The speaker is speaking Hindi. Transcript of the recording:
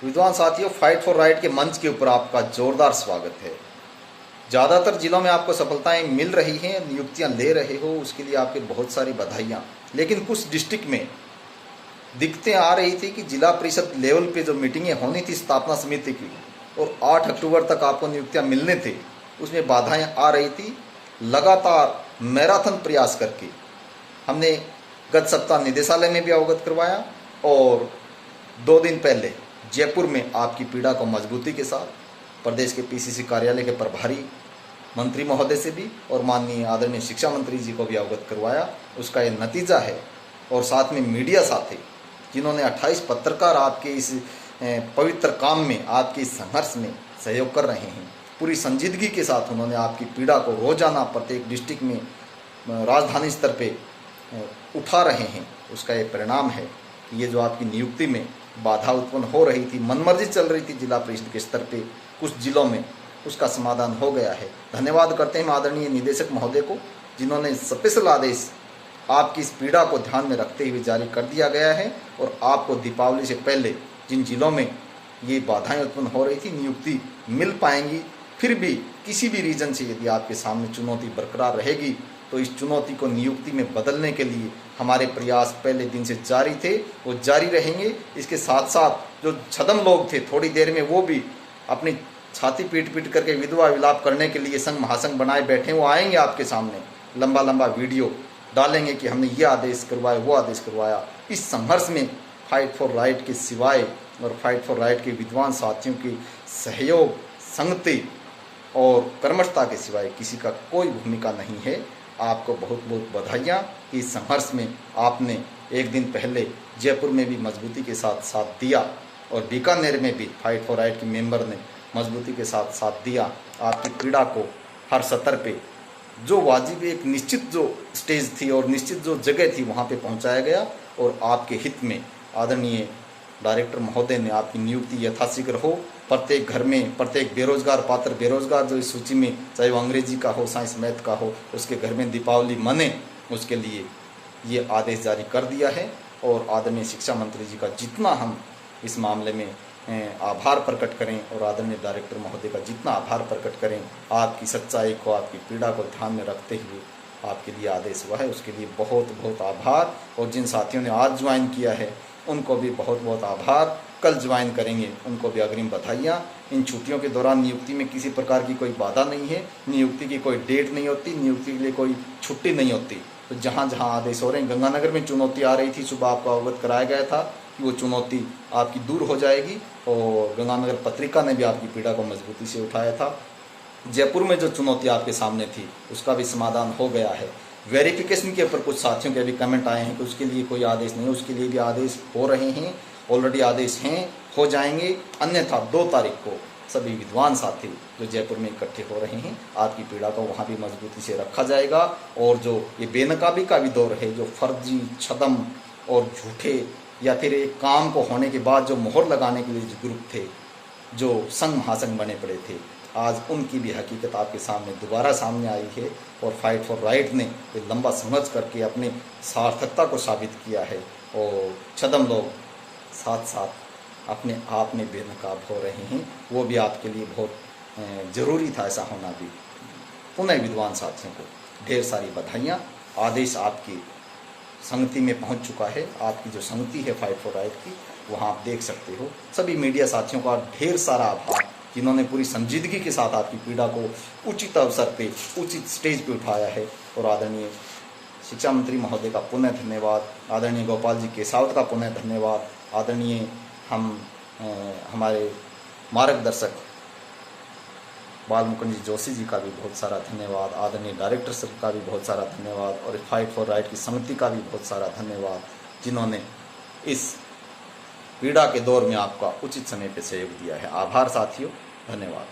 विद्वान साथियों, फाइट फॉर राइट के मंच के ऊपर आपका जोरदार स्वागत है। ज़्यादातर जिलों में आपको सफलताएं मिल रही हैं, नियुक्तियां ले रहे हो, उसके लिए आपके बहुत सारी बधाइयां। लेकिन कुछ डिस्ट्रिक्ट में दिक्कतें आ रही थी कि जिला परिषद लेवल पे जो मीटिंगें होनी थी स्थापना समिति की और 8 अक्टूबर तक आपको नियुक्तियां मिलने थे, उसमें बाधाएं आ रही थी। लगातार मैराथन प्रयास करके हमने गत सप्ताह निदेशालय में भी अवगत करवाया और 2 दिन पहले जयपुर में आपकी पीड़ा को मजबूती के साथ प्रदेश के पीसीसी कार्यालय के प्रभारी मंत्री महोदय से भी और माननीय आदरणीय शिक्षा मंत्री जी को भी अवगत करवाया। उसका ये नतीजा है। और साथ में मीडिया साथी जिन्होंने 28 पत्रकार आपके इस पवित्र काम में, आपके इस संघर्ष में सहयोग कर रहे हैं, पूरी संजीदगी के साथ उन्होंने आपकी पीड़ा को रोजाना प्रत्येक डिस्ट्रिक्ट में राजधानी स्तर पे उठा रहे हैं। उसका ये परिणाम है कि ये जो आपकी नियुक्ति में बाधा उत्पन्न हो रही थी, मनमर्जी चल रही थी जिला परिषद के स्तर पे कुछ जिलों में, उसका समाधान हो गया है। धन्यवाद करते हैं आदरणीय निदेशक महोदय को, जिन्होंने स्पेशल आदेश आपकी इस पीड़ा को ध्यान में रखते हुए जारी कर दिया गया है और आपको दीपावली से पहले जिन जिलों में ये बाधाएं उत्पन्न हो रही थी नियुक्ति मिल पाएंगी। फिर भी किसी भी रीजन से यदि आपके सामने चुनौती बरकरार रहेगी तो इस चुनौती को नियुक्ति में बदलने के लिए हमारे प्रयास पहले दिन से जारी थे, वो जारी रहेंगे। इसके साथ साथ जो छदम लोग थे, थोड़ी देर में वो भी अपनी छाती पीट पीट करके विधवा विलाप करने के लिए संघ महासंघ बनाए बैठे, वो आएंगे आपके सामने, लंबा लंबा वीडियो डालेंगे कि हमने ये आदेश करवाया, वो आदेश करवाया। इस संघर्ष में फाइट फॉर राइट के सिवाय और फाइट फॉर राइट के विद्वान साथियों के सहयोग, संगति और कर्मठता के सिवाय किसी का कोई भूमिका नहीं है। आपको बहुत बहुत बधाइयाँ। इस संघर्ष में आपने एक दिन पहले जयपुर में भी मजबूती के साथ साथ दिया और बीकानेर में भी फाइट फॉर राइट के मेंबर ने मजबूती के साथ साथ दिया। आपकी पीड़ा को हर सतर पे जो वाजिब एक निश्चित जो स्टेज थी और निश्चित जो जगह थी वहाँ पे पहुँचाया गया और आपके हित में आदरणीय डायरेक्टर महोदय ने आपकी नियुक्ति यथाशीघ्र हो। प्रत्येक घर में प्रत्येक बेरोजगार पात्र बेरोजगार जो इस सूची में, चाहे वो अंग्रेजी का हो, साइंस मैथ का हो, उसके घर में दीपावली मने, उसके लिए ये आदेश जारी कर दिया है। और आदरणीय शिक्षा मंत्री जी का जितना हम इस मामले में आभार प्रकट करें और आदरणीय डायरेक्टर महोदय का जितना आभार प्रकट करें, आपकी सच्चाई को, आपकी पीड़ा को ध्यान में रखते हुए आपके लिए आदेश हुआ है, उसके लिए बहुत बहुत आभार। और जिन साथियों ने आज ज्वाइन किया है उनको भी बहुत बहुत आभार। कल ज्वाइन करेंगे उनको भी अग्रिम बधाइयाँ। इन छुट्टियों के दौरान नियुक्ति में किसी प्रकार की कोई बाधा नहीं है, नियुक्ति की कोई डेट नहीं होती, नियुक्ति के लिए कोई छुट्टी नहीं होती। तो जहाँ जहाँ आदेश हो रहे हैं, गंगानगर में चुनौती आ रही थी, सुबह आपको अवगत कराया गया था कि वो चुनौती आपकी दूर हो जाएगी और गंगानगर पत्रिका ने भी आपकी पीड़ा को मजबूती से उठाया था। जयपुर में जो चुनौती आपके सामने थी उसका भी समाधान हो गया है। वेरिफिकेशन के ऊपर कुछ साथियों के अभी कमेंट आए हैं कि उसके लिए कोई आदेश नहीं है, उसके लिए भी आदेश हो रहे हैं, ऑलरेडी आदेश हैं, हो जाएंगे। अन्यथा 2 तारीख को सभी विद्वान साथी जो जयपुर में इकट्ठे हो रहे हैं, आपकी पीड़ा को वहाँ भी मजबूती से रखा जाएगा। और जो ये बेनकाबी का भी दौर है, जो फर्जी, छदम और झूठे या फिर एक काम को होने के बाद जो मोहर लगाने के लिए जो ग्रुप थे, जो संघ महासंघ बने पड़े थे, आज उनकी भी हकीकत आपके सामने दोबारा सामने आई है। और फाइट फॉर राइट ने ये लंबा संघर्ष करके अपने सार्थकता को साबित किया है और छदम लोग साथ साथ अपने आप में बेनकाब हो रहे हैं। वो भी आपके लिए बहुत ज़रूरी था ऐसा होना भी। पुनः विद्वान साथियों को ढेर सारी बधाइयाँ। आदेश आपकी संगति में पहुंच चुका है। आपकी जो संगति है फाइट फॉर राइट की, वहाँ आप देख सकते हो। सभी मीडिया साथियों का ढेर सारा आभार, जिन्होंने पूरी संजीदगी के साथ आपकी पीड़ा को उचित अवसर पे, उचित स्टेज पे उठाया है। और आदरणीय शिक्षा मंत्री महोदय का पुनः धन्यवाद, आदरणीय गोपाल जी केसावत का पुनः धन्यवाद, आदरणीय हमारे मार्गदर्शक बाल मुकुंद जी जोशी जी का भी बहुत सारा धन्यवाद, आदरणीय डायरेक्टर सर का भी बहुत सारा धन्यवाद और फाइट फॉर राइट की समिति का भी बहुत सारा धन्यवाद, जिन्होंने इस पीड़ा के दौर में आपका उचित समय पर सहयोग दिया है। आभार साथियों, धन्यवाद।